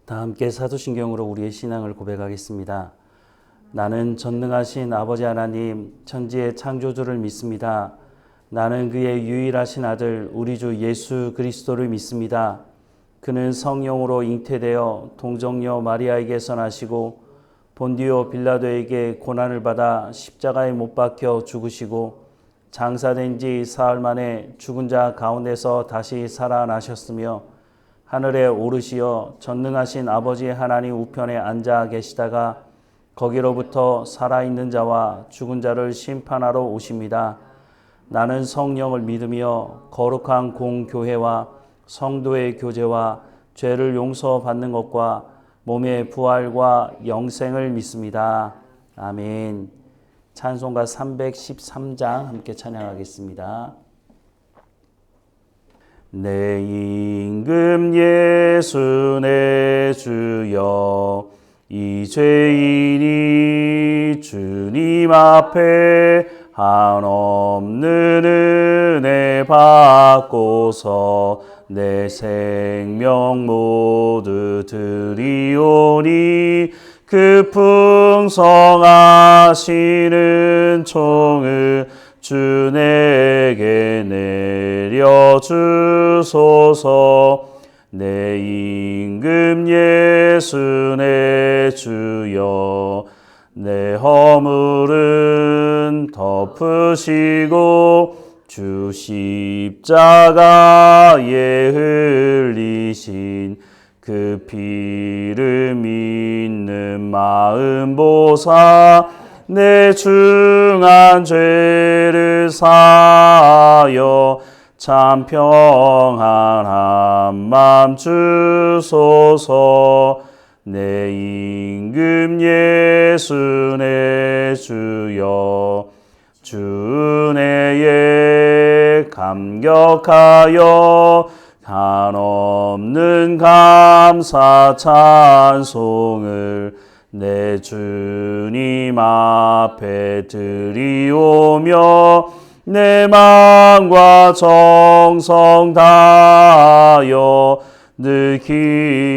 다 함께 사도신경으로 우리의 신앙을 고백하겠습니다. 나는 전능하신 아버지 하나님, 천지의 창조주를 믿습니다. 나는 그의 유일하신 아들 우리 주 예수 그리스도를 믿습니다. 그는 성령으로 잉태되어 동정녀 마리아에게서 나시고 본디오 빌라도에게 고난을 받아 십자가에 못 박혀 죽으시고 장사된 지 사흘 만에 죽은 자 가운데서 다시 살아나셨으며 하늘에 오르시어 전능하신 아버지 하나님 우편에 앉아 계시다가 거기로부터 살아있는 자와 죽은 자를 심판하러 오십니다. 나는 성령을 믿으며 거룩한 공교회와 성도의 교제와 죄를 용서받는 것과 몸의 부활과 영생을 믿습니다. 아멘. 찬송가 313장 함께 찬양하겠습니다. 내 임금 예수 내 주여, 이 죄인이 주님 앞에 한없는 은혜 받고서 내 생명 모두 드리오니 그 풍성하시는 총을 주 내게 내려주소서. 내 임금 예수 내 주여, 내 허물은 덮으시고 주 십자가에 흘리신 그 피를 믿는 마음 보사 내 중한 죄를 사하여 참 평안한 맘 주소서. 내 임금 예수 내 주여, 주 은혜에 감격하여 한없는 감사 찬송을 내 주님 앞에 드리오며 내 마음과 정성 다하여 늘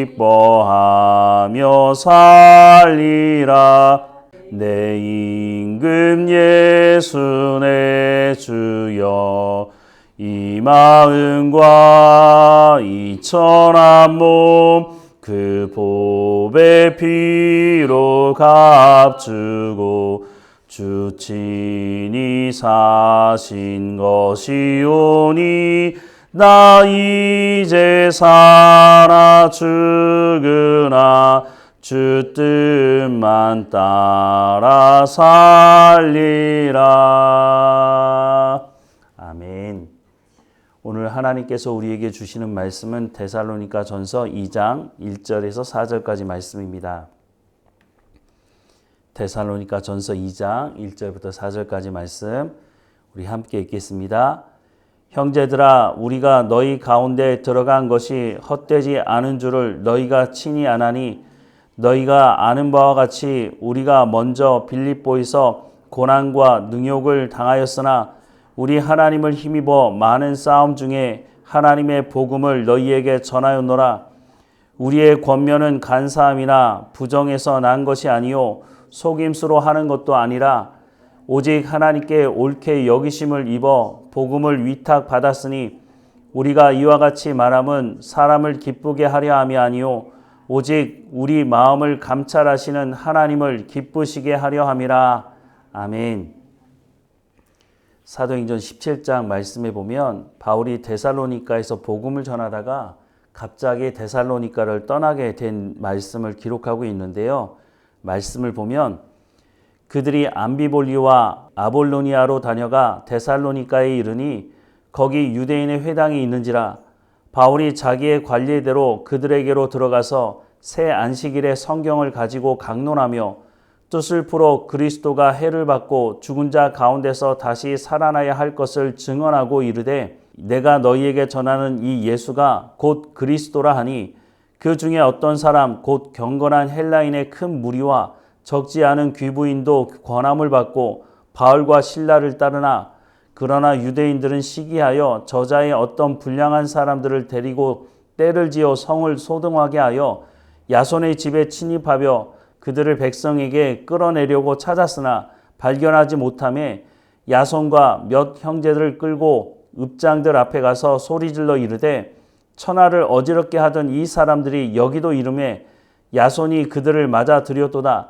기뻐하며 살리라. 내 임금 예수 내 주여, 이 마음과 이 천한 몸 그 보배 피로 값주고 주 친히 사신 것이오니 나 이제 살아 죽으나 주 뜻만 따라 살리라. 아멘. 오늘 하나님께서 우리에게 주시는 말씀은 데살로니가 전서 2장 1절에서 4절까지 말씀입니다. 데살로니가 전서 2장 1절부터 4절까지 말씀 우리 함께 읽겠습니다. 형제들아, 우리가 너희 가운데 들어간 것이 헛되지 않은 줄을 너희가 친히 아나니 너희가 아는 바와 같이 우리가 먼저 빌립보에서 고난과 능욕을 당하였으나 우리 하나님을 힘입어 많은 싸움 중에 하나님의 복음을 너희에게 전하였노라. 우리의 권면은 간사함이나 부정에서 난 것이 아니요 속임수로 하는 것도 아니라 오직 하나님께 옳게 여기심을 입어 복음을 위탁받았으니 우리가 이와 같이 말함은 사람을 기쁘게 하려 함이 아니요 오직 우리 마음을 감찰하시는 하나님을 기쁘시게 하려 함이라. 아멘. 사도행전 17장 말씀에 보면 바울이 데살로니가에서 복음을 전하다가 갑자기 데살로니가를 떠나게 된 말씀을 기록하고 있는데요. 말씀을 보면 그들이 암비볼리와 아볼로니아로 다녀가 데살로니가에 이르니 거기 유대인의 회당이 있는지라 바울이 자기의 관례대로 그들에게로 들어가서 새 안식일에 성경을 가지고 강론하며 뜻을 풀어 그리스도가 해를 받고 죽은 자 가운데서 다시 살아나야 할 것을 증언하고 이르되 내가 너희에게 전하는 이 예수가 곧 그리스도라 하니 그 중에 어떤 사람 곧 경건한 헬라인의 큰 무리와 적지 않은 귀부인도 권함을 받고 바울과 실라를 따르나 그러나 유대인들은 시기하여 저자의 어떤 불량한 사람들을 데리고 때를 지어 성을 소동하게 하여 야손의 집에 침입하여 그들을 백성에게 끌어내려고 찾았으나 발견하지 못하매 야손과 몇 형제들을 끌고 읍장들 앞에 가서 소리질러 이르되 천하를 어지럽게 하던 이 사람들이 여기도 이르매 야손이 그들을 맞아 들였도다.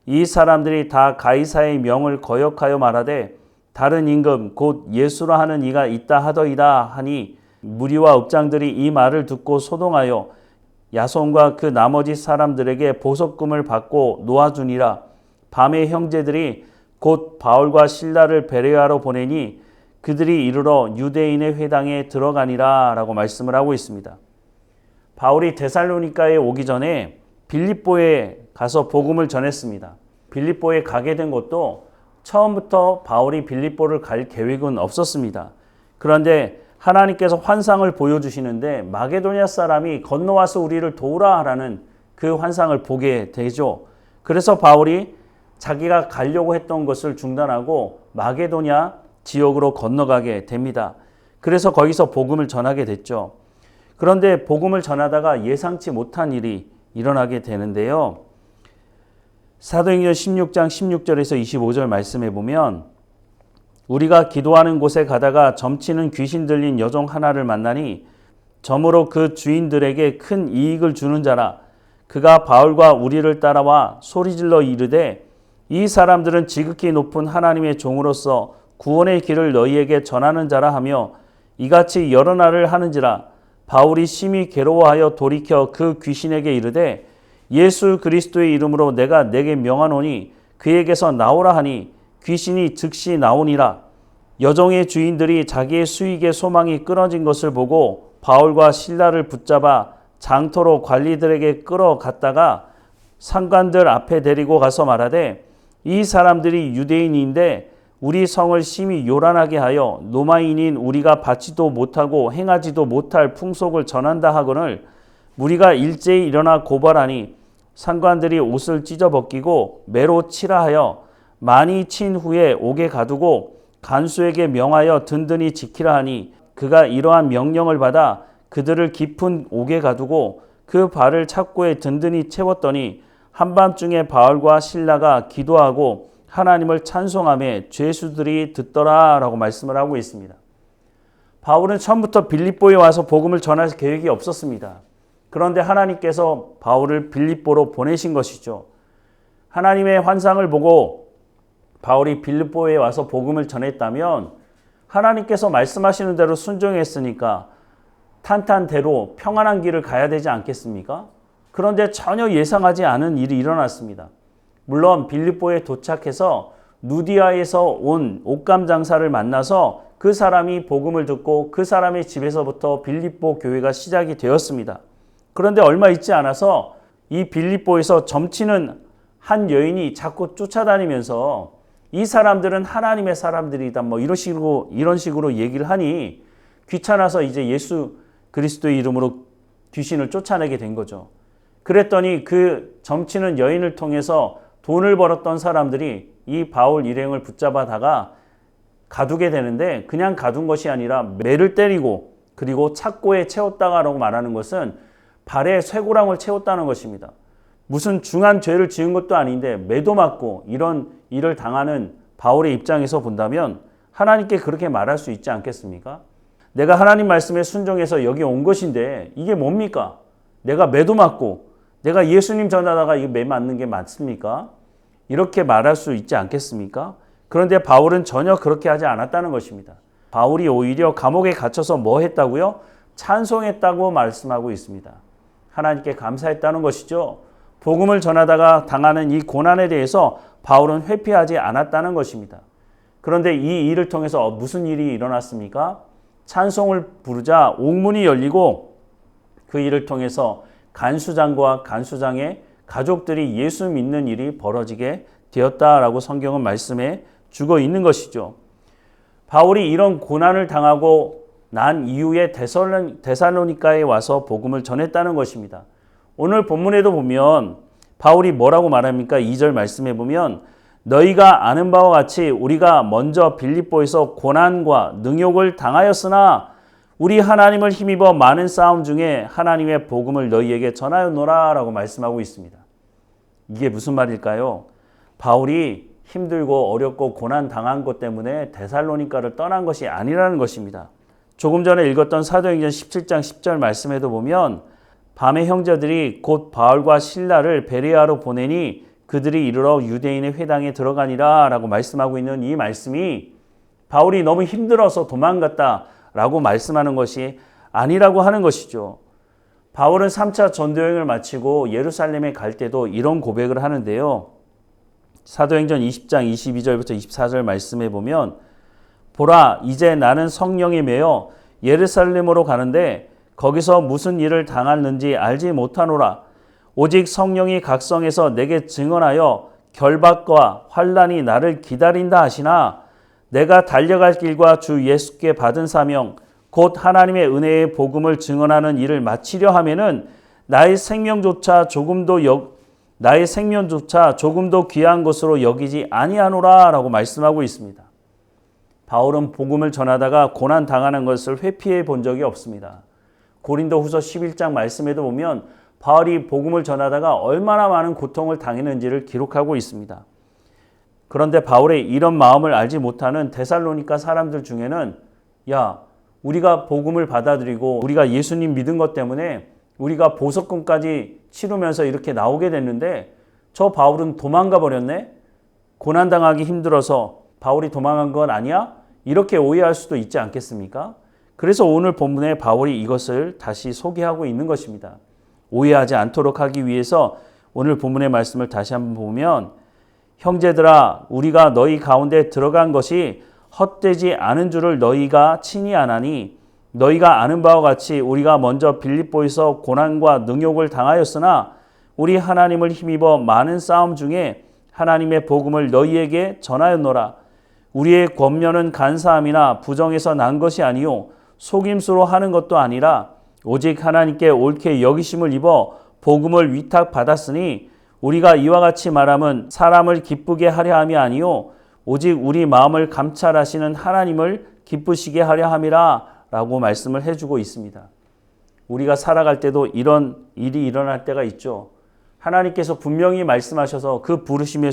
이 사람들이 다 가이사의 명을 거역하여 말하되 다른 임금 곧 예수라 하는 이가 있다 하더이다 하니 무리와 읍장들이 이 말을 듣고 소동하여 야손과 그 나머지 사람들에게 보석금을 받고 놓아주니라. 밤에 형제들이 곧 바울과 실라를 베레아로 보내니 그들이 이르러 유대인의 회당에 들어가니라 라고 말씀을 하고 있습니다. 바울이 데살로니가에 오기 전에 빌립보에 가서 복음을 전했습니다. 빌립보에 가게 된 것도 처음부터 바울이 빌립보를 갈 계획은 없었습니다. 그런데 하나님께서 환상을 보여주시는데 마게도냐 사람이 건너와서 우리를 도우라 라는 그 환상을 보게 되죠. 그래서 바울이 자기가 가려고 했던 것을 중단하고 마게도냐 지역으로 건너가게 됩니다. 그래서 거기서 복음을 전하게 됐죠. 그런데 복음을 전하다가 예상치 못한 일이 일어나게 되는데요. 사도행전 16장 16절에서 25절 말씀해 보면 우리가 기도하는 곳에 가다가 점치는 귀신 들린 여종 하나를 만나니 점으로 그 주인들에게 큰 이익을 주는 자라. 그가 바울과 우리를 따라와 소리질러 이르되 이 사람들은 지극히 높은 하나님의 종으로서 구원의 길을 너희에게 전하는 자라 하며 이같이 여러 날을 하는지라. 바울이 심히 괴로워하여 돌이켜 그 귀신에게 이르되 예수 그리스도의 이름으로 내가 내게 명하노니 그에게서 나오라 하니 귀신이 즉시 나오니라. 여종의 주인들이 자기의 수익의 소망이 끊어진 것을 보고 바울과 실라를 붙잡아 장터로 관리들에게 끌어갔다가 상관들 앞에 데리고 가서 말하되 이 사람들이 유대인인데 우리 성을 심히 요란하게 하여 로마인인 우리가 받지도 못하고 행하지도 못할 풍속을 전한다 하거늘 무리가 일제히 일어나 고발하니 상관들이 옷을 찢어 벗기고 매로 치라 하여 많이 친 후에 옥에 가두고 간수에게 명하여 든든히 지키라 하니 그가 이러한 명령을 받아 그들을 깊은 옥에 가두고 그 발을 착고에 든든히 채웠더니 한밤중에 바울과 실라가 기도하고 하나님을 찬송하며 죄수들이 듣더라 라고 말씀을 하고 있습니다. 바울은 처음부터 빌립보에 와서 복음을 전할 계획이 없었습니다. 그런데 하나님께서 바울을 빌립보로 보내신 것이죠. 하나님의 환상을 보고 바울이 빌립보에 와서 복음을 전했다면 하나님께서 말씀하시는 대로 순종했으니까 탄탄대로 평안한 길을 가야 되지 않겠습니까? 그런데 전혀 예상하지 않은 일이 일어났습니다. 물론 빌립보에 도착해서 누디아에서 온 옷감 장사를 만나서 그 사람이 복음을 듣고 그 사람의 집에서부터 빌립보 교회가 시작이 되었습니다. 그런데 얼마 있지 않아서 이 빌립보에서 점치는 한 여인이 자꾸 쫓아다니면서 이 사람들은 하나님의 사람들이다 이런 식으로 얘기를 하니 귀찮아서 이제 예수 그리스도의 이름으로 귀신을 쫓아내게 된 거죠. 그랬더니 그 점치는 여인을 통해서 돈을 벌었던 사람들이 이 바울 일행을 붙잡아다가 가두게 되는데 그냥 가둔 것이 아니라 매를 때리고 그리고 착고에 채웠다라고 말하는 것은 발에 쇠고랑을 채웠다는 것입니다. 무슨 중한 죄를 지은 것도 아닌데 매도 맞고 이런 일을 당하는 바울의 입장에서 본다면 하나님께 그렇게 말할 수 있지 않겠습니까? 내가 하나님 말씀에 순종해서 여기 온 것인데 이게 뭡니까? 내가 매도 맞고 내가 예수님 전하다가 이거 매 맞는 게 맞습니까? 이렇게 말할 수 있지 않겠습니까? 그런데 바울은 전혀 그렇게 하지 않았다는 것입니다. 바울이 오히려 감옥에 갇혀서 뭐 했다고요? 찬송했다고 말씀하고 있습니다. 하나님께 감사했다는 것이죠. 복음을 전하다가 당하는 이 고난에 대해서 바울은 회피하지 않았다는 것입니다. 그런데 이 일을 통해서 무슨 일이 일어났습니까? 찬송을 부르자 옥문이 열리고 그 일을 통해서 간수장과 간수장의 가족들이 예수 믿는 일이 벌어지게 되었다라고 성경은 말씀해 주고 있는 것이죠. 바울이 이런 고난을 당하고 난 이후에 데살로니가에 와서 복음을 전했다는 것입니다. 오늘 본문에도 보면 바울이 뭐라고 말합니까? 2절 말씀해 보면 너희가 아는 바와 같이 우리가 먼저 빌립보에서 고난과 능욕을 당하였으나 우리 하나님을 힘입어 많은 싸움 중에 하나님의 복음을 너희에게 전하였노라 라고 말씀하고 있습니다. 이게 무슨 말일까요? 바울이 힘들고 어렵고 고난당한 것 때문에 데살로니가를 떠난 것이 아니라는 것입니다. 조금 전에 읽었던 사도행전 17장 10절 말씀에도 보면 밤에 형제들이 곧 바울과 실라를 베레아로 보내니 그들이 이르러 유대인의 회당에 들어가니라 라고 말씀하고 있는 이 말씀이 바울이 너무 힘들어서 도망갔다 라고 말씀하는 것이 아니라고 하는 것이죠. 바울은 3차 전도여행을 마치고 예루살렘에 갈 때도 이런 고백을 하는데요. 사도행전 20장 22절부터 24절 말씀에 보면 보라 이제 나는 성령에 매여 예루살렘으로 가는데 거기서 무슨 일을 당하는지 알지 못하노라. 오직 성령이 각성해서 내게 증언하여 결박과 환난이 나를 기다린다 하시나 내가 달려갈 길과 주 예수께 받은 사명 곧 하나님의 은혜의 복음을 증언하는 일을 마치려 하면은 나의 생명조차 조금도 귀한 것으로 여기지 아니하노라 라고 말씀하고 있습니다. 바울은 복음을 전하다가 고난 당하는 것을 회피해 본 적이 없습니다. 고린도후서 11장 말씀에도 보면 바울이 복음을 전하다가 얼마나 많은 고통을 당했는지를 기록하고 있습니다. 그런데 바울의 이런 마음을 알지 못하는 데살로니가 사람들 중에는 야, 우리가 복음을 받아들이고 우리가 예수님 믿은 것 때문에 우리가 보석금까지 치르면서 이렇게 나오게 됐는데 저 바울은 도망가 버렸네? 고난당하기 힘들어서 바울이 도망간 건 아니야? 이렇게 오해할 수도 있지 않겠습니까? 그래서 오늘 본문에 바울이 이것을 다시 소개하고 있는 것입니다. 오해하지 않도록 하기 위해서 오늘 본문의 말씀을 다시 한번 보면 형제들아 우리가 너희 가운데 들어간 것이 헛되지 않은 줄을 너희가 친히 아나니 너희가 아는 바와 같이 우리가 먼저 빌립보에서 고난과 능욕을 당하였으나 우리 하나님을 힘입어 많은 싸움 중에 하나님의 복음을 너희에게 전하였노라. 우리의 권면은 간사함이나 부정에서 난 것이 아니요 속임수로 하는 것도 아니라 오직 하나님께 옳게 여기심을 입어 복음을 위탁받았으니 우리가 이와 같이 말함은 사람을 기쁘게 하려 함이 아니요 오직 우리 마음을 감찰하시는 하나님을 기쁘시게 하려 함이라 라고 말씀을 해주고 있습니다. 우리가 살아갈 때도 이런 일이 일어날 때가 있죠. 하나님께서 분명히 말씀하셔서 그 부르심에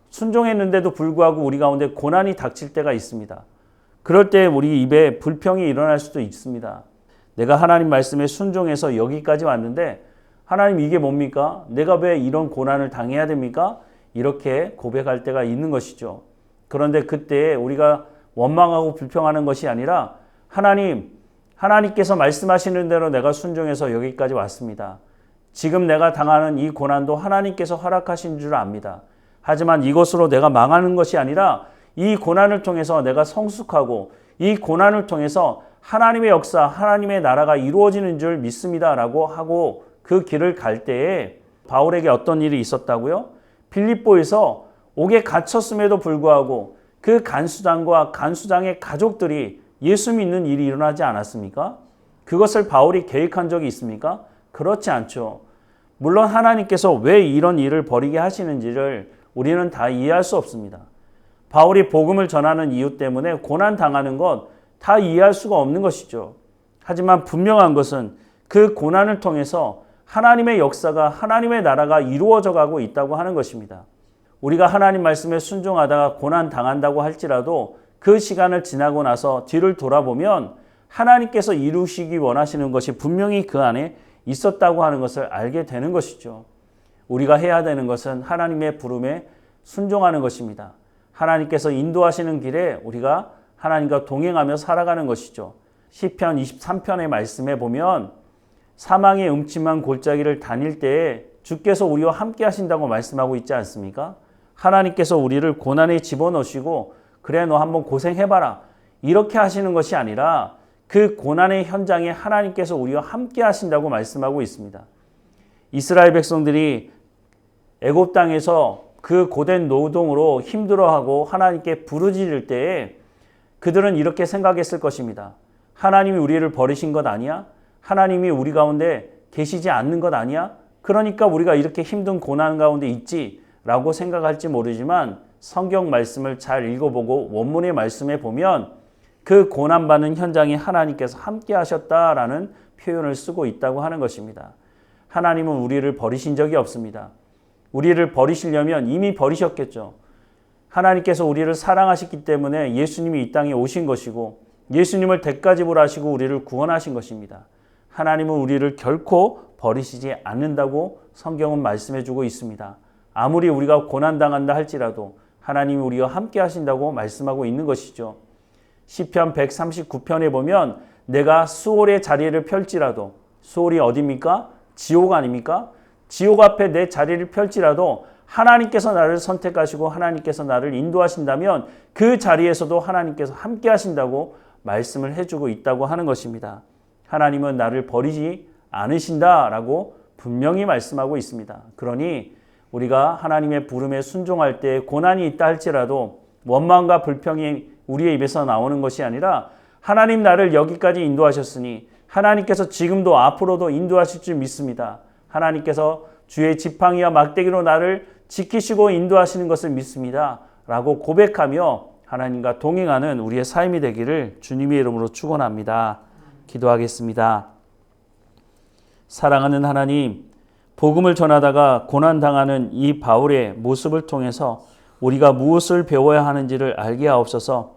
순종했는데도 불구하고 우리 가운데 고난이 닥칠 때가 있습니다. 그럴 때 우리 입에 불평이 일어날 수도 있습니다. 내가 하나님 말씀에 순종해서 여기까지 왔는데 하나님 이게 뭡니까? 내가 왜 이런 고난을 당해야 됩니까? 이렇게 고백할 때가 있는 것이죠. 그런데 그때 우리가 원망하고 불평하는 것이 아니라 하나님께서 말씀하시는 대로 내가 순종해서 여기까지 왔습니다. 지금 내가 당하는 이 고난도 하나님께서 허락하신 줄 압니다. 하지만 이것으로 내가 망하는 것이 아니라 이 고난을 통해서 내가 성숙하고 이 고난을 통해서 하나님의 역사, 하나님의 나라가 이루어지는 줄 믿습니다 라고 하고 그 길을 갈 때에 바울에게 어떤 일이 있었다고요? 빌립보에서 옥에 갇혔음에도 불구하고 그 간수장과 간수장의 가족들이 예수 믿는 일이 일어나지 않았습니까? 그것을 바울이 계획한 적이 있습니까? 그렇지 않죠. 물론 하나님께서 왜 이런 일을 벌이게 하시는지를 우리는 다 이해할 수 없습니다. 바울이 복음을 전하는 이유 때문에 고난 당하는 것 다 이해할 수가 없는 것이죠. 하지만 분명한 것은 그 고난을 통해서 하나님의 역사가 하나님의 나라가 이루어져 가고 있다고 하는 것입니다. 우리가 하나님 말씀에 순종하다가 고난 당한다고 할지라도 그 시간을 지나고 나서 뒤를 돌아보면 하나님께서 이루시기 원하시는 것이 분명히 그 안에 있었다고 하는 것을 알게 되는 것이죠. 우리가 해야 되는 것은 하나님의 부름에 순종하는 것입니다. 하나님께서 인도하시는 길에 우리가 하나님과 동행하며 살아가는 것이죠. 시편 23편의 말씀에 보면 사망의 음침한 골짜기를 다닐 때에 주께서 우리와 함께 하신다고 말씀하고 있지 않습니까? 하나님께서 우리를 고난에 집어넣으시고 그래 너 한번 고생해봐라 이렇게 하시는 것이 아니라 그 고난의 현장에 하나님께서 우리와 함께 하신다고 말씀하고 있습니다. 이스라엘 백성들이 애굽 땅에서 그 고된 노동으로 힘들어하고 하나님께 부르짖을 때에 그들은 이렇게 생각했을 것입니다. 하나님이 우리를 버리신 것 아니야? 하나님이 우리 가운데 계시지 않는 것 아니야? 그러니까 우리가 이렇게 힘든 고난 가운데 있지 라고 생각할지 모르지만 성경 말씀을 잘 읽어보고 원문의 말씀에 보면 그 고난받는 현장에 하나님께서 함께 하셨다라는 표현을 쓰고 있다고 하는 것입니다. 하나님은 우리를 버리신 적이 없습니다. 우리를 버리시려면 이미 버리셨겠죠. 하나님께서 우리를 사랑하셨기 때문에 예수님이 이 땅에 오신 것이고 예수님을 대가지불 하시고 우리를 구원하신 것입니다. 하나님은 우리를 결코 버리시지 않는다고 성경은 말씀해 주고 있습니다. 아무리 우리가 고난당한다 할지라도 하나님이 우리와 함께 하신다고 말씀하고 있는 것이죠. 시편 139편에 보면 내가 수올의 자리를 펼지라도, 수올이 어디입니까? 지옥 아닙니까? 지옥 앞에 내 자리를 펼지라도 하나님께서 나를 선택하시고 하나님께서 나를 인도하신다면 그 자리에서도 하나님께서 함께 하신다고 말씀을 해주고 있다고 하는 것입니다. 하나님은 나를 버리지 않으신다라고 분명히 말씀하고 있습니다. 그러니 우리가 하나님의 부름에 순종할 때 고난이 있다 할지라도 원망과 불평이 우리의 입에서 나오는 것이 아니라 하나님 나를 여기까지 인도하셨으니 하나님께서 지금도 앞으로도 인도하실 줄 믿습니다. 하나님께서 주의 지팡이와 막대기로 나를 지키시고 인도하시는 것을 믿습니다. 라고 고백하며 하나님과 동행하는 우리의 삶이 되기를 주님의 이름으로 축원합니다. 기도하겠습니다. 사랑하는 하나님, 복음을 전하다가 고난당하는 이 바울의 모습을 통해서 우리가 무엇을 배워야 하는지를 알게 하옵소서.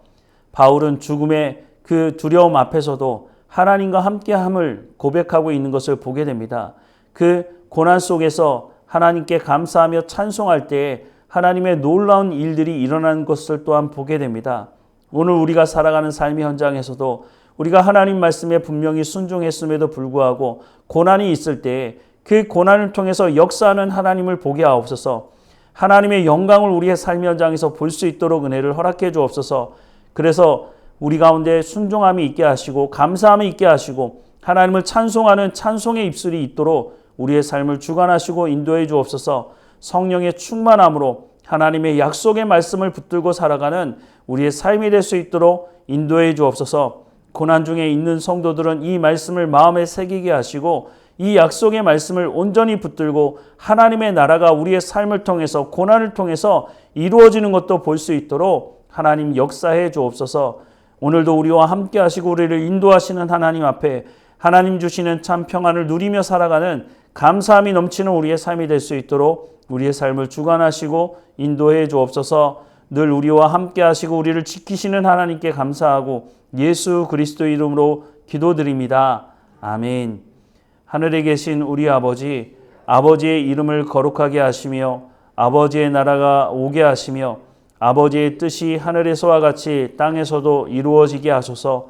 바울은 죽음의 그 두려움 앞에서도 하나님과 함께함을 고백하고 있는 것을 보게 됩니다. 그 고난 속에서 하나님께 감사하며 찬송할 때에 하나님의 놀라운 일들이 일어나는 것을 또한 보게 됩니다. 오늘 우리가 살아가는 삶의 현장에서도 우리가 하나님 말씀에 분명히 순종했음에도 불구하고 고난이 있을 때에 그 고난을 통해서 역사하는 하나님을 보게 하옵소서. 하나님의 영광을 우리의 삶의 현장에서 볼 수 있도록 은혜를 허락해 주옵소서. 그래서 우리 가운데 순종함이 있게 하시고 감사함이 있게 하시고 하나님을 찬송하는 찬송의 입술이 있도록 우리의 삶을 주관하시고 인도해 주옵소서. 성령의 충만함으로 하나님의 약속의 말씀을 붙들고 살아가는 우리의 삶이 될 수 있도록 인도해 주옵소서. 고난 중에 있는 성도들은 이 말씀을 마음에 새기게 하시고 이 약속의 말씀을 온전히 붙들고 하나님의 나라가 우리의 삶을 통해서 고난을 통해서 이루어지는 것도 볼 수 있도록 하나님 역사해 주옵소서. 오늘도 우리와 함께 하시고 우리를 인도하시는 하나님 앞에 하나님 주시는 참 평안을 누리며 살아가는 감사함이 넘치는 우리의 삶이 될 수 있도록 우리의 삶을 주관하시고 인도해 주옵소서. 늘 우리와 함께 하시고 우리를 지키시는 하나님께 감사하고 예수 그리스도 이름으로 기도드립니다. 아멘. 하늘에 계신 우리 아버지, 아버지의 이름을 거룩하게 하시며 아버지의 나라가 오게 하시며 아버지의 뜻이 하늘에서와 같이 땅에서도 이루어지게 하소서.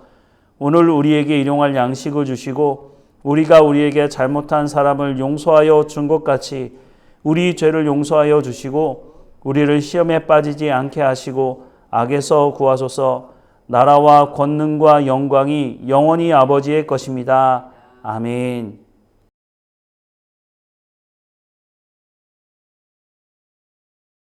오늘 우리에게 일용할 양식을 주시고 우리가 우리에게 잘못한 사람을 용서하여 준 것 같이 우리 죄를 용서하여 주시고 우리를 시험에 빠지지 않게 하시고 악에서 구하소서. 나라와 권능과 영광이 영원히 아버지의 것입니다. 아멘.